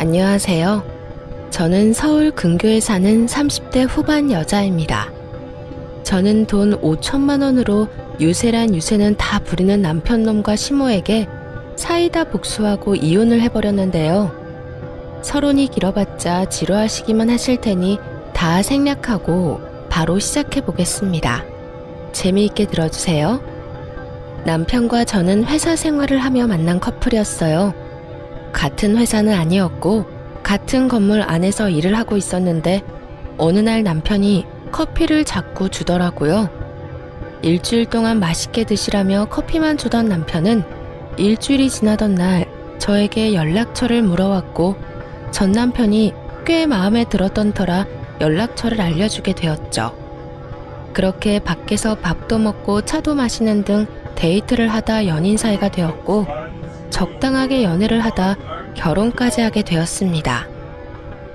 안녕하세요. 저는 서울 근교에 사는 30대 후반 여자입니다. 저는 돈 5천만 원으로 유세란 유세는 다 부리는 남편놈과 시모에게 사이다 복수하고 이혼을 해버렸는데요. 서론이 길어봤자 지루하시기만 하실 테니 다 생략하고 바로 시작해보겠습니다. 재미있게 들어주세요. 남편과 저는 회사 생활을 하며 만난 커플이었어요. 같은 회사는 아니었고 같은 건물 안에서 일을 하고 있었는데 어느 날 남편이 커피를 자꾸 주더라고요. 일주일 동안 맛있게 드시라며 커피만 주던 남편은 일주일이 지나던 날 저에게 연락처를 물어왔고 전 남편이 꽤 마음에 들었던 터라 연락처를 알려주게 되었죠. 그렇게 밖에서 밥도 먹고 차도 마시는 등 데이트를 하다 연인 사이가 되었고 적당하게 연애를 하다 결혼까지 하게 되었습니다.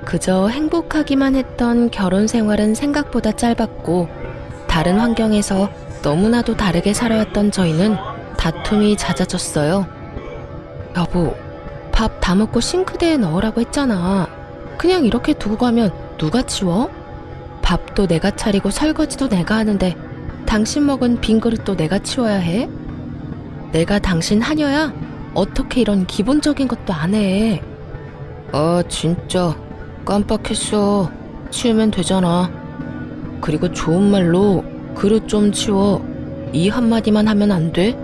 그저 행복하기만 했던 결혼 생활은 생각보다 짧았고 다른 환경에서 너무나도 다르게 살아왔던 저희는 다툼이 잦아졌어요. 여보, 밥 다 먹고 싱크대에 넣으라고 했잖아. 그냥 이렇게 두고 가면 누가 치워? 밥도 내가 차리고 설거지도 내가 하는데 당신 먹은 빈 그릇도 내가 치워야 해? 내가 당신 하녀야? 어떻게 이런 기본적인 것도 안 해? 진짜 깜빡했어. 치우면 되잖아. 그리고 좋은 말로 그릇 좀 치워. 이 한마디만 하면 안 돼?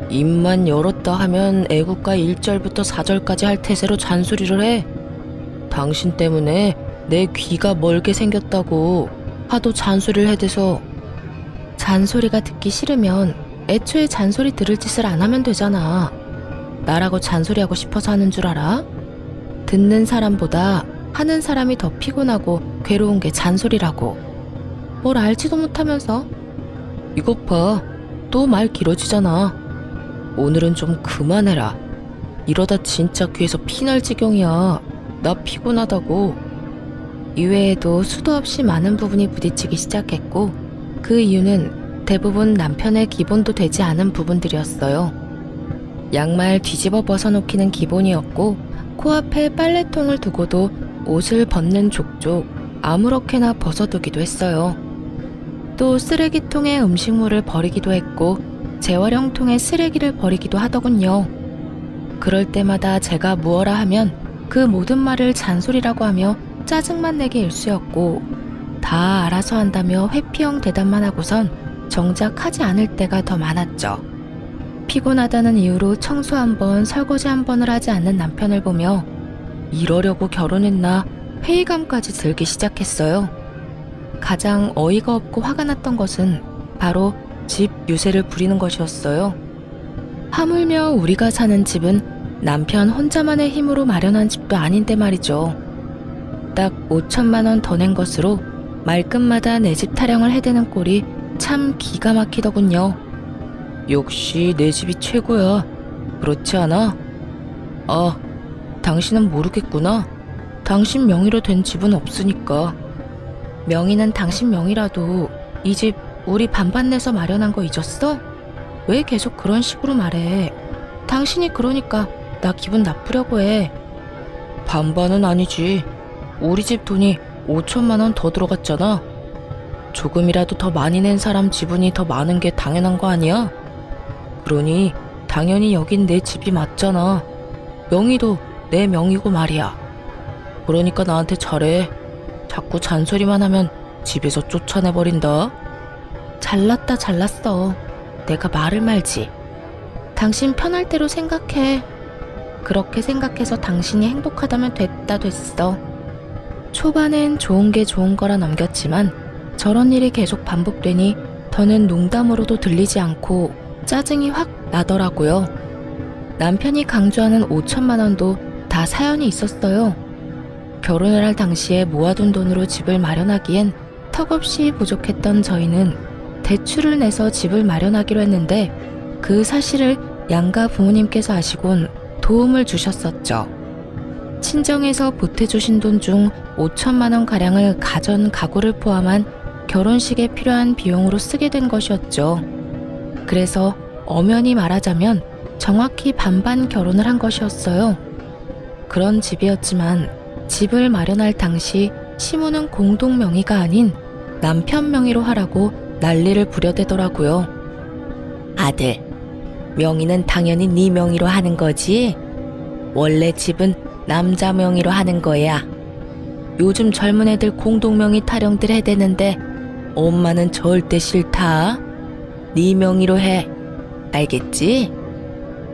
입만 열었다 하면 애국가 1절부터 4절까지 할 태세로 잔소리를 해. 당신 때문에 내 귀가 멀게 생겼다고 하도 잔소리를 해대서. 잔소리가 듣기 싫으면 애초에 잔소리 들을 짓을 안 하면 되잖아. 나라고 잔소리하고 싶어서 하는 줄 알아? 듣는 사람보다 하는 사람이 더 피곤하고 괴로운 게 잔소리라고. 뭘 알지도 못하면서. 이것 봐, 또 말 길어지잖아. 오늘은 좀 그만해라. 이러다 진짜 귀에서 피날 지경이야. 나 피곤하다고. 이외에도 수도 없이 많은 부분이 부딪히기 시작했고 그 이유는 대부분 남편의 기본도 되지 않은 부분들이었어요. 양말 뒤집어 벗어놓기는 기본이었고 코앞에 빨래통을 두고도 옷을 벗는 족족 아무렇게나 벗어두기도 했어요. 또 쓰레기통에 음식물을 버리기도 했고 재활용통에 쓰레기를 버리기도 하더군요. 그럴 때마다 제가 무어라 하면 그 모든 말을 잔소리라고 하며 짜증만 내게 일쑤였고 다 알아서 한다며 회피형 대답만 하고선 정작 하지 않을 때가 더 많았죠. 피곤하다는 이유로 청소 한 번, 설거지 한 번을 하지 않는 남편을 보며 이러려고 결혼했나 회의감까지 들기 시작했어요. 가장 어이가 없고 화가 났던 것은 바로 집 유세를 부리는 것이었어요. 하물며 우리가 사는 집은 남편 혼자만의 힘으로 마련한 집도 아닌데 말이죠. 딱 5천만 원 더 낸 것으로 말끝마다 내 집 타령을 해대는 꼴이 참 기가 막히더군요. 역시 내 집이 최고야. 그렇지 않아? 당신은 모르겠구나. 당신 명의로 된 집은 없으니까. 명의는 당신 명의라도 이 집 우리 반반 내서 마련한 거 잊었어? 왜 계속 그런 식으로 말해? 당신이 그러니까 나 기분 나쁘려고 해. 반반은 아니지. 우리 집 돈이 5천만 원 더 들어갔잖아. 조금이라도 더 많이 낸 사람 지분이 더 많은 게 당연한 거 아니야? 그러니 당연히 여긴 내 집이 맞잖아. 명의도 내 명의고 말이야. 그러니까 나한테 잘해. 자꾸 잔소리만 하면 집에서 쫓아내버린다. 잘났다 잘났어. 내가 말을 말지. 당신 편할 대로 생각해. 그렇게 생각해서 당신이 행복하다면 됐다 됐어. 초반엔 좋은 게 좋은 거라 넘겼지만 저런 일이 계속 반복되니 더는 농담으로도 들리지 않고 짜증이 확 나더라고요. 남편이 강조하는 5천만 원도 다 사연이 있었어요. 결혼을 할 당시에 모아둔 돈으로 집을 마련하기엔 턱없이 부족했던 저희는 대출을 내서 집을 마련하기로 했는데 그 사실을 양가 부모님께서 아시곤 도움을 주셨었죠. 친정에서 보태주신 돈 중 5천만 원 가량을 가전 가구를 포함한 결혼식에 필요한 비용으로 쓰게 된 것이었죠. 그래서 엄연히 말하자면 정확히 반반 결혼을 한 것이었어요. 그런 집이었지만 집을 마련할 당시 시모는 공동 명의가 아닌 남편 명의로 하라고 난리를 부려대더라고요. 아들, 명의는 당연히 네 명의로 하는 거지. 원래 집은 남자 명의로 하는 거야. 요즘 젊은 애들 공동 명의 타령들 해대는데 엄마는 절대 싫다. 네 명의로 해. 알겠지?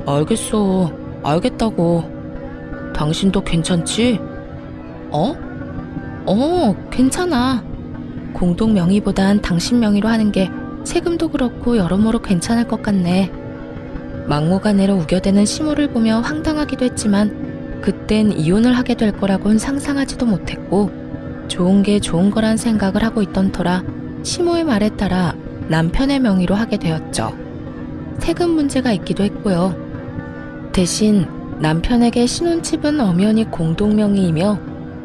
알겠어. 알겠다고. 당신도 괜찮지? 괜찮아. 공동 명의보단 당신 명의로 하는 게 세금도 그렇고 여러모로 괜찮을 것 같네. 막무가내로 우겨대는 시모를 보며 황당하기도 했지만 그땐 이혼을 하게 될 거라곤 상상하지도 못했고 좋은 게 좋은 거란 생각을 하고 있던 터라 시모의 말에 따라 남편의 명의로 하게 되었죠. 세금 문제가 있기도 했고요. 대신 남편에게 신혼집은 엄연히 공동 명의이며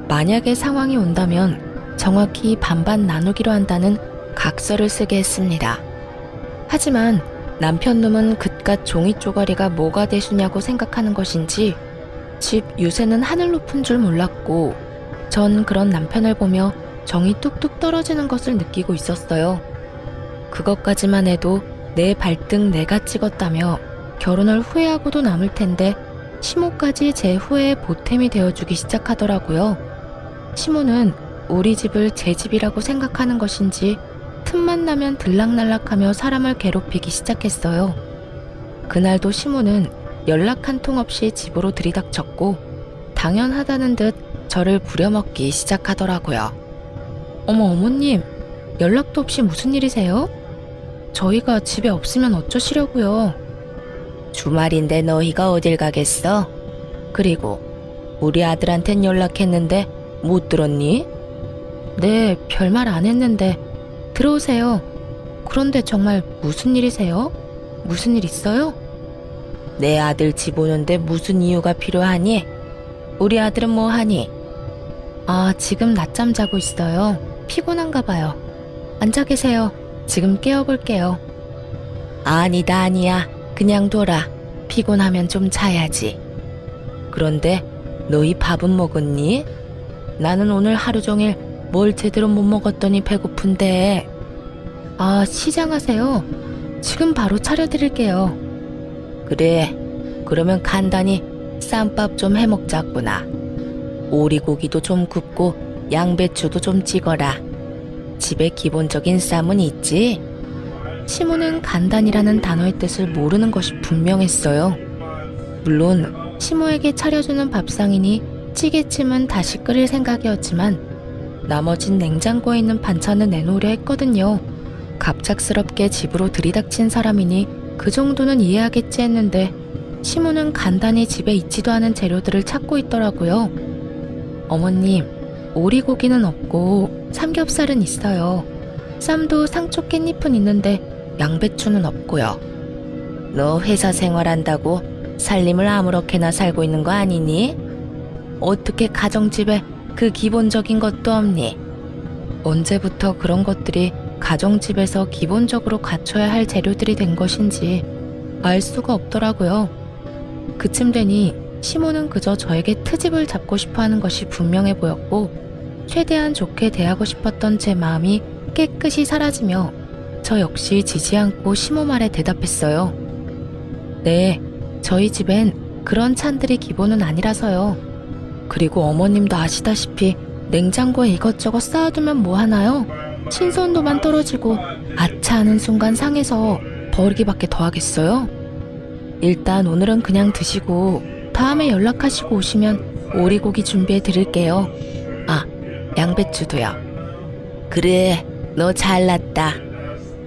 만약에 상황이 온다면 정확히 반반 나누기로 한다는 각서를 쓰게 했습니다. 하지만 남편 놈은 그깟 종이 쪼가리가 뭐가 대수냐고 생각하는 것인지 집 유세는 하늘 높은 줄 몰랐고 전 그런 남편을 보며 정이 뚝뚝 떨어지는 것을 느끼고 있었어요. 그것까지만 해도 내 발등 내가 찍었다며 결혼을 후회하고도 남을 텐데 시모까지 제 후회의 보탬이 되어주기 시작하더라고요. 시모는 우리 집을 제 집이라고 생각하는 것인지 틈만 나면 들락날락하며 사람을 괴롭히기 시작했어요. 그날도 시모는 연락 한 통 없이 집으로 들이닥쳤고 당연하다는 듯 저를 부려먹기 시작하더라고요. 어머님, 연락도 없이 무슨 일이세요? 저희가 집에 없으면 어쩌시려고요? 주말인데 너희가 어딜 가겠어? 그리고 우리 아들한텐 연락했는데 못 들었니? 네, 별말 안 했는데 들어오세요. 그런데 정말 무슨 일이세요? 무슨 일 있어요? 내 아들 집 오는데 무슨 이유가 필요하니? 우리 아들은 뭐 하니? 지금 낮잠 자고 있어요. 피곤한가 봐요. 앉아 계세요. 지금 깨워볼게요. 아니야. 그냥 둬라. 피곤하면 좀 자야지. 그런데 너희 밥은 먹었니? 나는 오늘 하루 종일 뭘 제대로 못 먹었더니 배고픈데. 시장하세요. 지금 바로 차려드릴게요. 그래, 그러면 간단히 쌈밥 좀 해먹자꾸나. 오리고기도 좀 굽고 양배추도 좀 찍어라. 집에 기본적인 쌈은 있지? 시모는 간단이라는 단어의 뜻을 모르는 것이 분명했어요. 물론 시모에게 차려주는 밥상이니 찌개찜은 다시 끓일 생각이었지만 나머진 냉장고에 있는 반찬을 내놓으려 했거든요. 갑작스럽게 집으로 들이닥친 사람이니 그 정도는 이해하겠지 했는데 시모는 간단히 집에 있지도 않은 재료들을 찾고 있더라고요. 어머님, 오리고기는 없고 삼겹살은 있어요. 쌈도 상추 깻잎은 있는데 양배추는 없고요. 너 회사 생활한다고 살림을 아무렇게나 살고 있는 거 아니니? 어떻게 가정집에 그 기본적인 것도 없니? 언제부터 그런 것들이 가정집에서 기본적으로 갖춰야 할 재료들이 된 것인지 알 수가 없더라고요. 그쯤 되니 시모는 그저 저에게 트집을 잡고 싶어 하는 것이 분명해 보였고 최대한 좋게 대하고 싶었던 제 마음이 깨끗이 사라지며 저 역시 지지 않고 시모 말에 대답했어요. 네, 저희 집엔 그런 찬들이 기본은 아니라서요. 그리고 어머님도 아시다시피 냉장고에 이것저것 쌓아두면 뭐하나요? 신선도만 떨어지고 아차 하는 순간 상해서 버리기밖에 더 하겠어요? 일단 오늘은 그냥 드시고 다음에 연락하시고 오시면 오리고기 준비해 드릴게요. 양배추도요. 그래, 너 잘났다.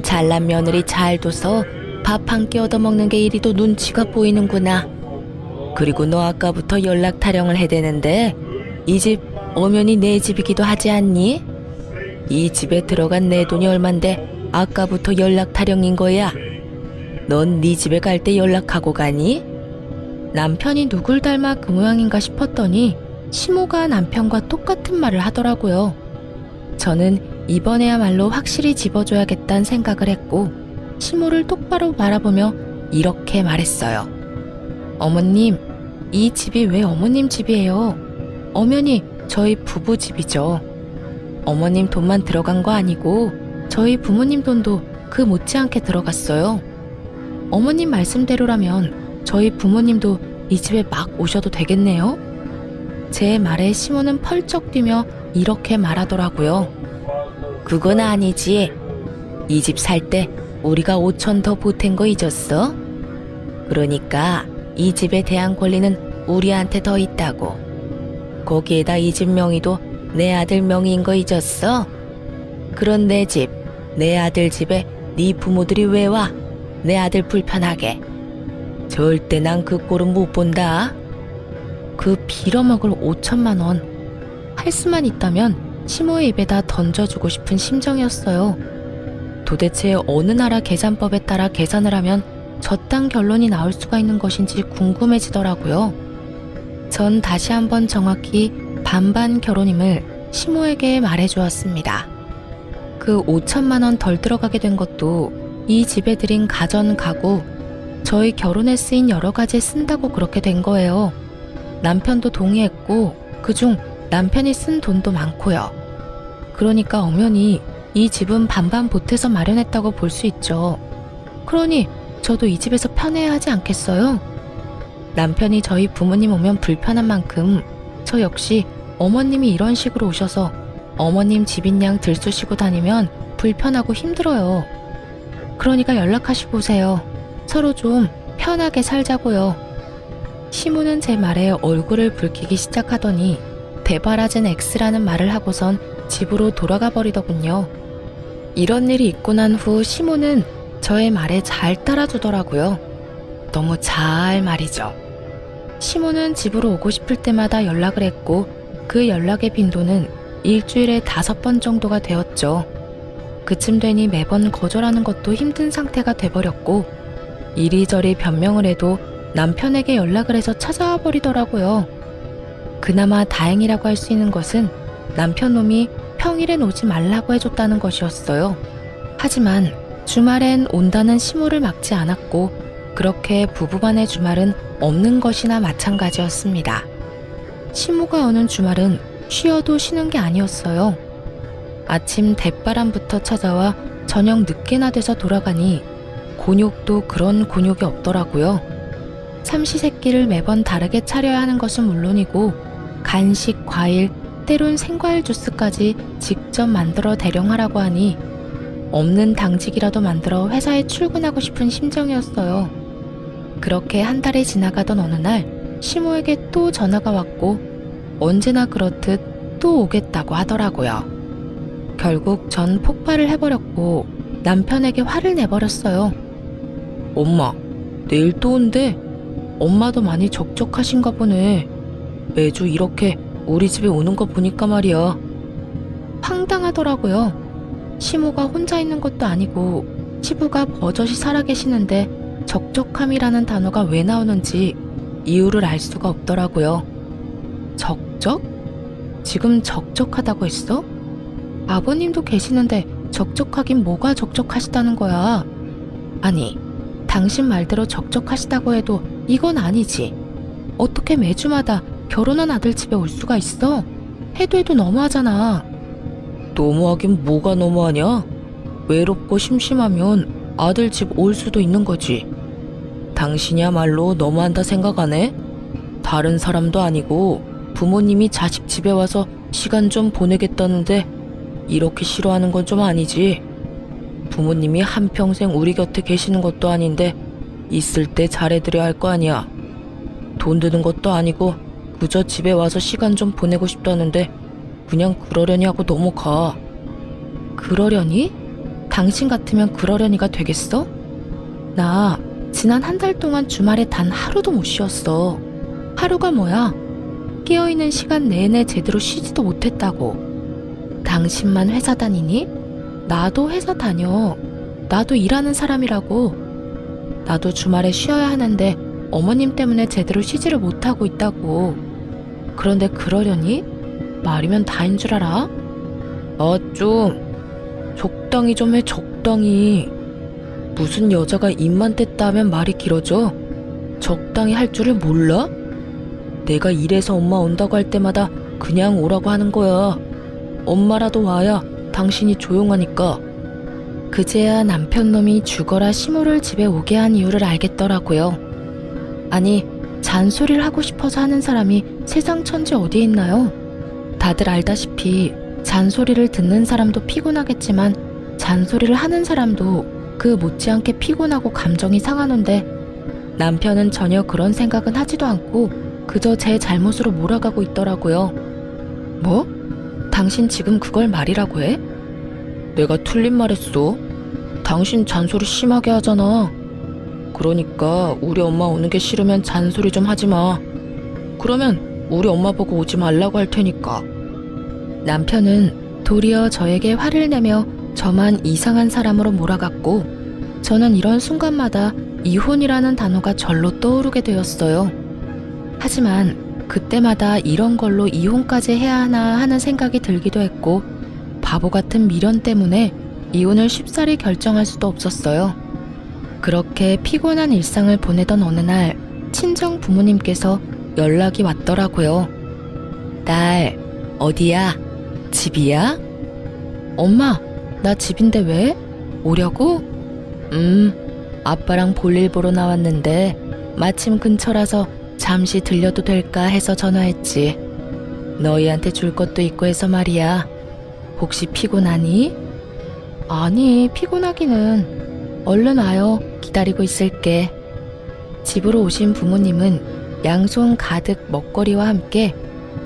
잘난 며느리 잘 둬서 밥 한 끼 얻어먹는 게 이리도 눈치가 보이는구나. 그리고 너 아까부터 연락 타령을 해대는데 이 집 엄연히 내 집이기도 하지 않니? 이 집에 들어간 내 돈이 얼만데 아까부터 연락 타령인 거야. 넌 네 집에 갈 때 연락하고 가니? 남편이 누굴 닮아 그 모양인가 싶었더니 시모가 남편과 똑같은 말을 하더라고요. 저는 이번에야말로 확실히 집어줘야겠다는 생각을 했고 시모를 똑바로 바라보며 이렇게 말했어요. 어머님, 이 집이 왜 어머님 집이에요? 엄연히 저희 부부 집이죠. 어머님 돈만 들어간 거 아니고 저희 부모님 돈도 그 못지않게 들어갔어요. 어머님 말씀대로라면 저희 부모님도 이 집에 막 오셔도 되겠네요? 제 말에 시모는 펄쩍 뛰며 이렇게 말하더라고요. 그건 아니지. 이 집 살 때 우리가 5천 더 보탠 거 잊었어? 그러니까 이 집에 대한 권리는 우리한테 더 있다고. 거기에다 이 집 명의도 내 아들 명의인 거 잊었어? 그런 내 집, 내 아들 집에 네 부모들이 왜 와? 내 아들 불편하게. 절대 난 그 꼴은 못 본다. 그 빌어먹을 5천만 원. 할 수만 있다면 시모의 입에다 던져주고 싶은 심정이었어요. 도대체 어느 나라 계산법에 따라 계산을 하면 저딴 결론이 나올 수가 있는 것인지 궁금해지더라고요. 전 다시 한번 정확히 반반 결혼임을 시모에게 말해주었습니다. 그 5천만 원 덜 들어가게 된 것도 이 집에 들인 가전 가구, 저희 결혼에 쓰인 여러 가지에 쓴다고 그렇게 된 거예요. 남편도 동의했고 그중 남편이 쓴 돈도 많고요. 그러니까 엄연히 이 집은 반반 보태서 마련했다고 볼 수 있죠. 그러니 저도 이 집에서 편해야 하지 않겠어요? 남편이 저희 부모님 오면 불편한 만큼 저 역시 어머님이 이런 식으로 오셔서 어머님 집인 양 들쑤시고 다니면 불편하고 힘들어요. 그러니까 연락하시고 오세요. 서로 좀 편하게 살자고요. 시모는 제 말에 얼굴을 붉히기 시작하더니 대바라진 X라는 말을 하고선 집으로 돌아가 버리더군요. 이런 일이 있고 난 후 시모는 저의 말에 잘 따라주더라고요. 너무 잘 말이죠. 시모는 집으로 오고 싶을 때마다 연락을 했고 그 연락의 빈도는 일주일에 5번 정도가 되었죠. 그쯤 되니 매번 거절하는 것도 힘든 상태가 돼버렸고 이리저리 변명을 해도 남편에게 연락을 해서 찾아와 버리더라고요. 그나마 다행이라고 할 수 있는 것은 남편 놈이 평일엔 오지 말라고 해줬다는 것이었어요. 하지만 주말엔 온다는 시모를 막지 않았고 그렇게 부부간의 주말은 없는 것이나 마찬가지였습니다. 시모가 오는 주말은 쉬어도 쉬는 게 아니었어요. 아침 대바람부터 찾아와 저녁 늦게나 돼서 돌아가니 곤욕도 그런 곤욕이 없더라고요. 삼시세끼를 매번 다르게 차려야 하는 것은 물론이고 간식, 과일, 때론 생과일 주스까지 직접 만들어 대령하라고 하니 없는 당직이라도 만들어 회사에 출근하고 싶은 심정이었어요. 그렇게 한 달이 지나가던 어느 날 시모에게 또 전화가 왔고 언제나 그렇듯 또 오겠다고 하더라고요. 결국 전 폭발을 해버렸고 남편에게 화를 내버렸어요. 엄마, 내일 또 온대. 엄마도 많이 적적하신가 보네. 매주 이렇게 우리 집에 오는 거 보니까 말이야. 황당하더라고요. 시모가 혼자 있는 것도 아니고 시부가 버젓이 살아계시는데 적적함이라는 단어가 왜 나오는지 이유를 알 수가 없더라고요. 적적? 지금 적적하다고 했어? 아버님도 계시는데 적적하긴 뭐가 적적하시다는 거야. 아니, 당신 말대로 적적하시다고 해도 이건 아니지. 어떻게 매주마다 결혼한 아들 집에 올 수가 있어? 해도 너무하잖아. 너무하긴 뭐가 너무하냐? 외롭고 심심하면 아들 집 올 수도 있는 거지. 당신이야말로 너무한다 생각 안 해? 다른 사람도 아니고 부모님이 자식 집에 와서 시간 좀 보내겠다는데 이렇게 싫어하는 건 좀 아니지. 부모님이 한평생 우리 곁에 계시는 것도 아닌데 있을 때 잘해드려야 할 거 아니야. 돈 드는 것도 아니고 그저 집에 와서 시간 좀 보내고 싶다는데 그냥 그러려니 하고 넘어가. 그러려니? 당신 같으면 그러려니가 되겠어? 나 지난 한 달 동안 주말에 단 하루도 못 쉬었어. 하루가 뭐야? 깨어있는 시간 내내 제대로 쉬지도 못했다고. 당신만 회사 다니니? 나도 회사 다녀. 나도 일하는 사람이라고. 나도 주말에 쉬어야 하는데 어머님 때문에 제대로 쉬지를 못하고 있다고. 그런데 그러려니? 말이면 다인 줄 알아? 좀 적당히 좀 해. 적당히. 무슨 여자가 입만 뗐다 하면 말이 길어져? 적당히 할 줄을 몰라? 내가 일해서 엄마 온다고 할 때마다 그냥 오라고 하는 거야. 엄마라도 와야 당신이 조용하니까. 그제야 남편놈이 죽어라 시모를 집에 오게 한 이유를 알겠더라고요. 아니, 잔소리를 하고 싶어서 하는 사람이 세상 천지 어디에 있나요? 다들 알다시피 잔소리를 듣는 사람도 피곤하겠지만 잔소리를 하는 사람도 그 못지않게 피곤하고 감정이 상하는데 남편은 전혀 그런 생각은 하지도 않고 그저 제 잘못으로 몰아가고 있더라고요. 뭐? 당신 지금 그걸 말이라고 해? 내가 틀린 말 했어. 당신 잔소리 심하게 하잖아. 그러니까 우리 엄마 오는 게 싫으면 잔소리 좀 하지 마. 그러면 우리 엄마 보고 오지 말라고 할 테니까. 남편은 도리어 저에게 화를 내며 저만 이상한 사람으로 몰아갔고 저는 이런 순간마다 이혼이라는 단어가 절로 떠오르게 되었어요. 하지만 그때마다 이런 걸로 이혼까지 해야 하나 하는 생각이 들기도 했고 바보 같은 미련 때문에 이혼을 쉽사리 결정할 수도 없었어요. 그렇게 피곤한 일상을 보내던 어느 날 친정 부모님께서 연락이 왔더라고요. 딸, 어디야? 집이야? 엄마, 나 집인데 왜? 오려고? 아빠랑 볼일 보러 나왔는데 마침 근처라서 잠시 들려도 될까 해서 전화했지. 너희한테 줄 것도 있고 해서 말이야. 혹시 피곤하니? 아니, 피곤하기는. 얼른 와요. 기다리고 있을게. 집으로 오신 부모님은 양손 가득 먹거리와 함께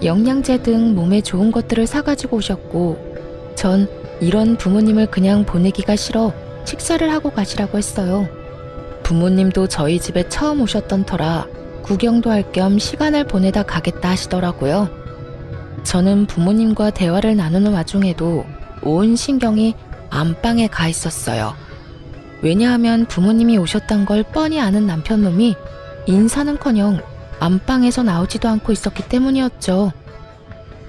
영양제 등 몸에 좋은 것들을 사가지고 오셨고 전 이런 부모님을 그냥 보내기가 싫어 식사를 하고 가시라고 했어요. 부모님도 저희 집에 처음 오셨던 터라 구경도 할 겸 시간을 보내다 가겠다 하시더라고요. 저는 부모님과 대화를 나누는 와중에도 온 신경이 안방에 가 있었어요. 왜냐하면 부모님이 오셨단 걸 뻔히 아는 남편놈이 인사는커녕 안방에서 나오지도 않고 있었기 때문이었죠.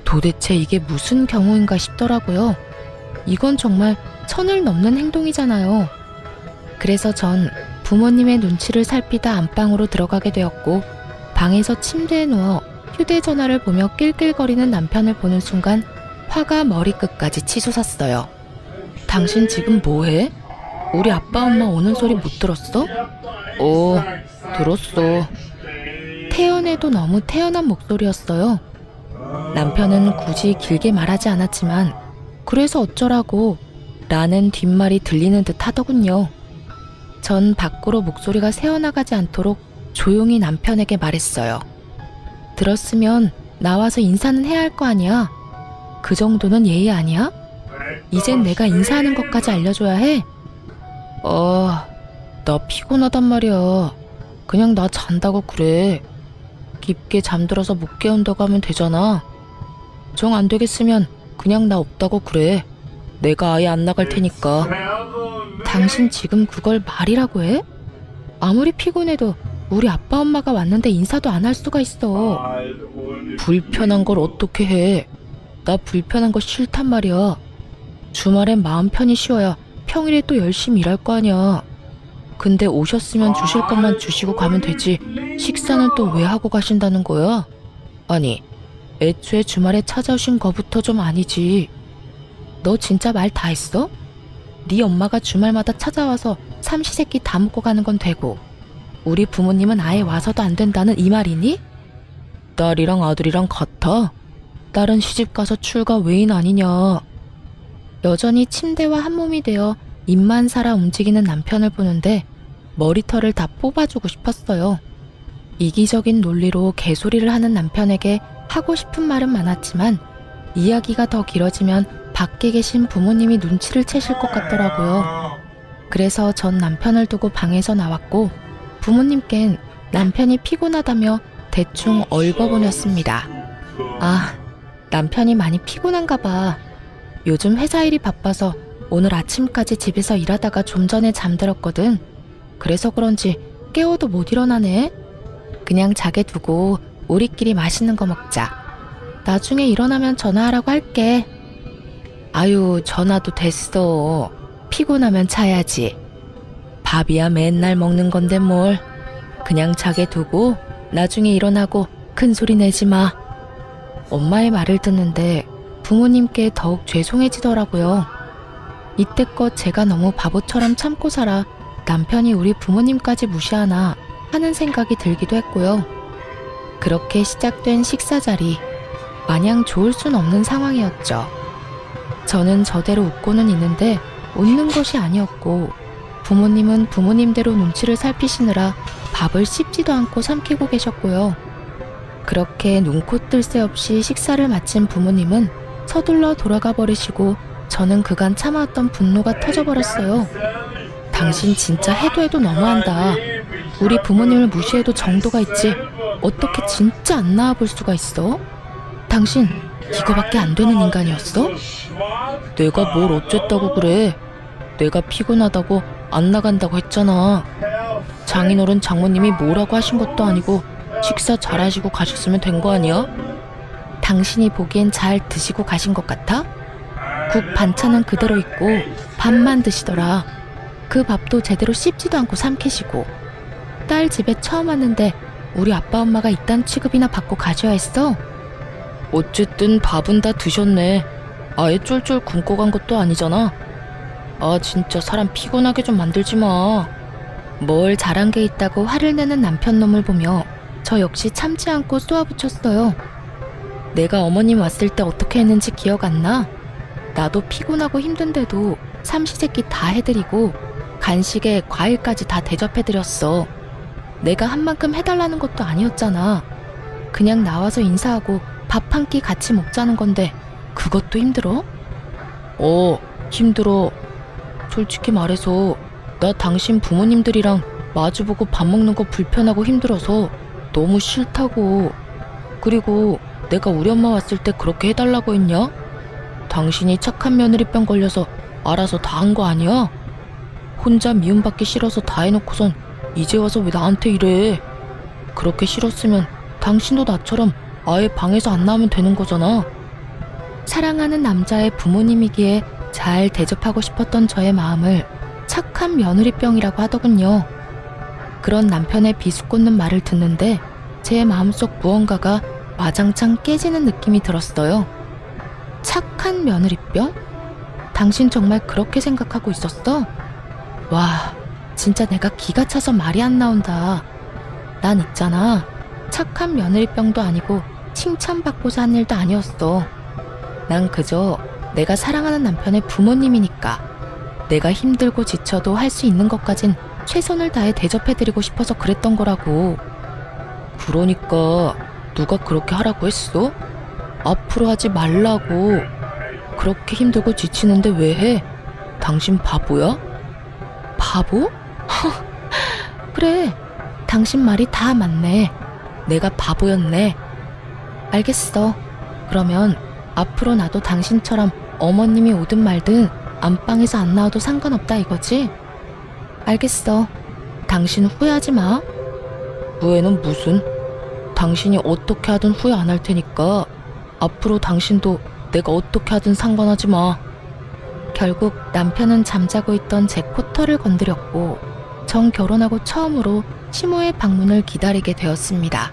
도대체 이게 무슨 경우인가 싶더라고요. 이건 정말 선을 넘는 행동이잖아요. 그래서 전 부모님의 눈치를 살피다 안방으로 들어가게 되었고 방에서 침대에 누워 휴대전화를 보며 낄낄거리는 남편을 보는 순간 화가 머리끝까지 치솟았어요. 당신 지금 뭐해? 우리 아빠 엄마 오는 소리 못 들었어? 들었어. 태연해도 너무 태연한 목소리였어요. 남편은 굳이 길게 말하지 않았지만 그래서 어쩌라고 라는 뒷말이 들리는 듯 하더군요. 전 밖으로 목소리가 새어나가지 않도록 조용히 남편에게 말했어요. 들었으면 나와서 인사는 해야 할 거 아니야? 그 정도는 예의 아니야? 이젠 내가 인사하는 것까지 알려줘야 해? 나 피곤하단 말이야. 그냥 나 잔다고 그래. 깊게 잠들어서 못 깨운다고 하면 되잖아. 정 안 되겠으면 그냥 나 없다고 그래. 내가 아예 안 나갈 테니까. 당신 지금 그걸 말이라고 해? 아무리 피곤해도 우리 아빠 엄마가 왔는데 인사도 안 할 수가 있어. 불편한 걸 어떻게 해? 나 불편한 거 싫단 말이야. 주말엔 마음 편히 쉬어야 평일에 또 열심히 일할 거 아니야. 근데 오셨으면 주실 것만 주시고 가면 되지. 식사는 또 왜 하고 가신다는 거야? 아니, 애초에 주말에 찾아오신 거부터 좀 아니지. 너 진짜 말 다 했어? 네 엄마가 주말마다 찾아와서 삼시세끼 다 먹고 가는 건 되고 우리 부모님은 아예 와서도 안 된다는 이 말이니? 딸이랑 아들이랑 같아? 딸은 시집가서 출가 외인 아니냐. 여전히 침대와 한몸이 되어 입만 살아 움직이는 남편을 보는데 머리털을 다 뽑아주고 싶었어요. 이기적인 논리로 개소리를 하는 남편에게 하고 싶은 말은 많았지만 이야기가 더 길어지면 밖에 계신 부모님이 눈치를 채실 것 같더라고요. 그래서 전 남편을 두고 방에서 나왔고 부모님께는 남편이 피곤하다며 대충 얼버무렸습니다. 남편이 많이 피곤한가 봐. 요즘 회사 일이 바빠서 오늘 아침까지 집에서 일하다가 좀 전에 잠들었거든. 그래서 그런지 깨워도 못 일어나네. 그냥 자게 두고 우리끼리 맛있는 거 먹자. 나중에 일어나면 전화하라고 할게. 아유, 전화도 됐어. 피곤하면 자야지. 밥이야 맨날 먹는 건데 뭘. 그냥 자게 두고 나중에 일어나고 큰 소리 내지 마. 엄마의 말을 듣는데 부모님께 더욱 죄송해지더라고요. 이때껏 제가 너무 바보처럼 참고 살아 남편이 우리 부모님까지 무시하나 하는 생각이 들기도 했고요. 그렇게 시작된 식사 자리, 마냥 좋을 순 없는 상황이었죠. 저는 저대로 웃고는 있는데 웃는 것이 아니었고, 부모님은 부모님대로 눈치를 살피시느라 밥을 씹지도 않고 삼키고 계셨고요. 그렇게 눈코 뜰 새 없이 식사를 마친 부모님은 서둘러 돌아가 버리시고 저는 그간 참아왔던 분노가 터져버렸어요. 당신 진짜 해도 너무한다. 우리 부모님을 무시해도 정도가 있지. 어떻게 진짜 안 나와볼 수가 있어? 당신 이거밖에 안 되는 인간이었어? 내가 뭘 어쨌다고 그래. 내가 피곤하다고 안 나간다고 했잖아. 장인어른 장모님이 뭐라고 하신 것도 아니고 식사 잘하시고 가셨으면 된 거 아니야? 당신이 보기엔 잘 드시고 가신 것 같아? 국 반찬은 그대로 있고 밥만 드시더라. 그 밥도 제대로 씹지도 않고 삼키시고. 딸 집에 처음 왔는데 우리 아빠 엄마가 이딴 취급이나 받고 가셔야 했어? 어쨌든 밥은 다 드셨네. 아예 쫄쫄 굶고 간 것도 아니잖아. 아 진짜 사람 피곤하게 좀 만들지 마. 뭘 잘한 게 있다고 화를 내는 남편 놈을 보며 저 역시 참지 않고 쏘아붙였어요. 내가 어머님 왔을 때 어떻게 했는지 기억 안 나? 나도 피곤하고 힘든데도 삼시세끼 다 해드리고 간식에 과일까지 다 대접해드렸어. 내가 한 만큼 해달라는 것도 아니었잖아. 그냥 나와서 인사하고 밥 한 끼 같이 먹자는 건데 그것도 힘들어? 힘들어. 솔직히 말해서 나 당신 부모님들이랑 마주보고 밥 먹는 거 불편하고 힘들어서 너무 싫다고. 그리고 내가 우리 엄마 왔을 때 그렇게 해달라고 했냐? 당신이 착한 며느리병 걸려서 알아서 다 한 거 아니야? 혼자 미움받기 싫어서 다 해놓고선 이제 와서 왜 나한테 이래? 그렇게 싫었으면 당신도 나처럼 아예 방에서 안 나오면 되는 거잖아. 사랑하는 남자의 부모님이기에 잘 대접하고 싶었던 저의 마음을 착한 며느리병이라고 하더군요. 그런 남편의 비수꽂는 말을 듣는데 제 마음속 무언가가 와장창 깨지는 느낌이 들었어요. 착한 며느리병? 당신 정말 그렇게 생각하고 있었어? 와, 진짜 내가 기가 차서 말이 안 나온다. 난 있잖아. 착한 며느리병도 아니고 칭찬받고자 한 일도 아니었어. 난 그저 내가 사랑하는 남편의 부모님이니까 내가 힘들고 지쳐도 할 수 있는 것까진 최선을 다해 대접해드리고 싶어서 그랬던 거라고. 그러니까 누가 그렇게 하라고 했어? 앞으로 하지 말라고. 그렇게 힘들고 지치는데 왜 해? 당신 바보야? 바보? 그래, 당신 말이 다 맞네. 내가 바보였네. 알겠어. 그러면 앞으로 나도 당신처럼 어머님이 오든 말든 안방에서 안 나와도 상관없다 이거지? 알겠어. 당신 후회하지 마. 후회는 무슨? 당신이 어떻게 하든 후회 안 할 테니까 앞으로 당신도 내가 어떻게 하든 상관하지 마. 결국 남편은 잠자고 있던 제 코털을 건드렸고 전 결혼하고 처음으로 시모의 방문을 기다리게 되었습니다.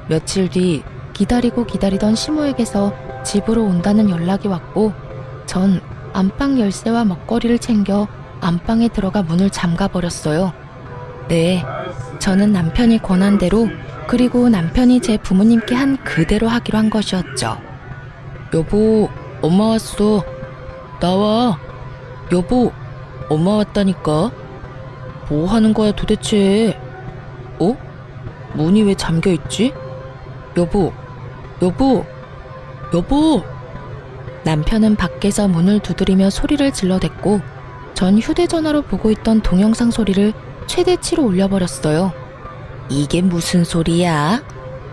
며칠 뒤 기다리던 시모에게서 집으로 온다는 연락이 왔고 전 안방 열쇠와 먹거리를 챙겨 안방에 들어가 문을 잠가버렸어요. 네, 저는 남편이 권한 대로 그리고 남편이 제 부모님께 한 그대로 하기로 한 것이었죠. 여보, 엄마 왔어. 나와. 여보, 엄마 왔다니까. 뭐 하는 거야 도대체? 문이 왜 잠겨있지? 여보. 남편은 밖에서 문을 두드리며 소리를 질러댔고 전 휴대전화로 보고 있던 동영상 소리를 최대치로 올려버렸어요. 이게 무슨 소리야?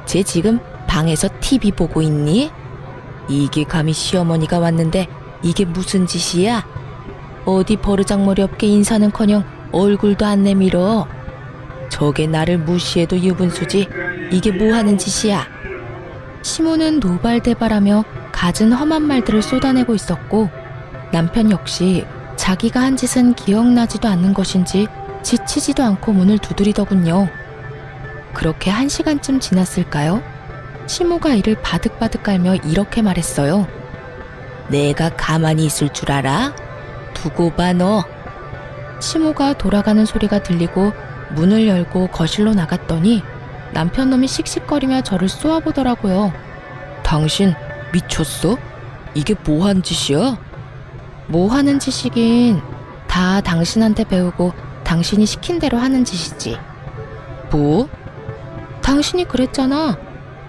쟤 지금 방에서 TV 보고 있니? 이게 감히 시어머니가 왔는데 이게 무슨 짓이야? 어디 버르장머리 없게 인사는커녕 얼굴도 안 내밀어. 저게 나를 무시해도 유분수지. 이게 뭐하는 짓이야? 시모는 노발대발하며 갖은 험한 말들을 쏟아내고 있었고 남편 역시 자기가 한 짓은 기억나지도 않는 것인지 지치지도 않고 문을 두드리더군요. 그렇게 1시간쯤 지났을까요? 시모가 이를 바득바득 깔며 이렇게 말했어요. 내가 가만히 있을 줄 알아? 두고 봐 너. 시모가 돌아가는 소리가 들리고 문을 열고 거실로 나갔더니 남편놈이 씩씩거리며 저를 쏘아보더라고요. 당신 미쳤어? 이게 뭐한 짓이야? 뭐 하는 짓이긴 다 당신한테 배우고 당신이 시킨 대로 하는 짓이지. 뭐? 당신이 그랬잖아.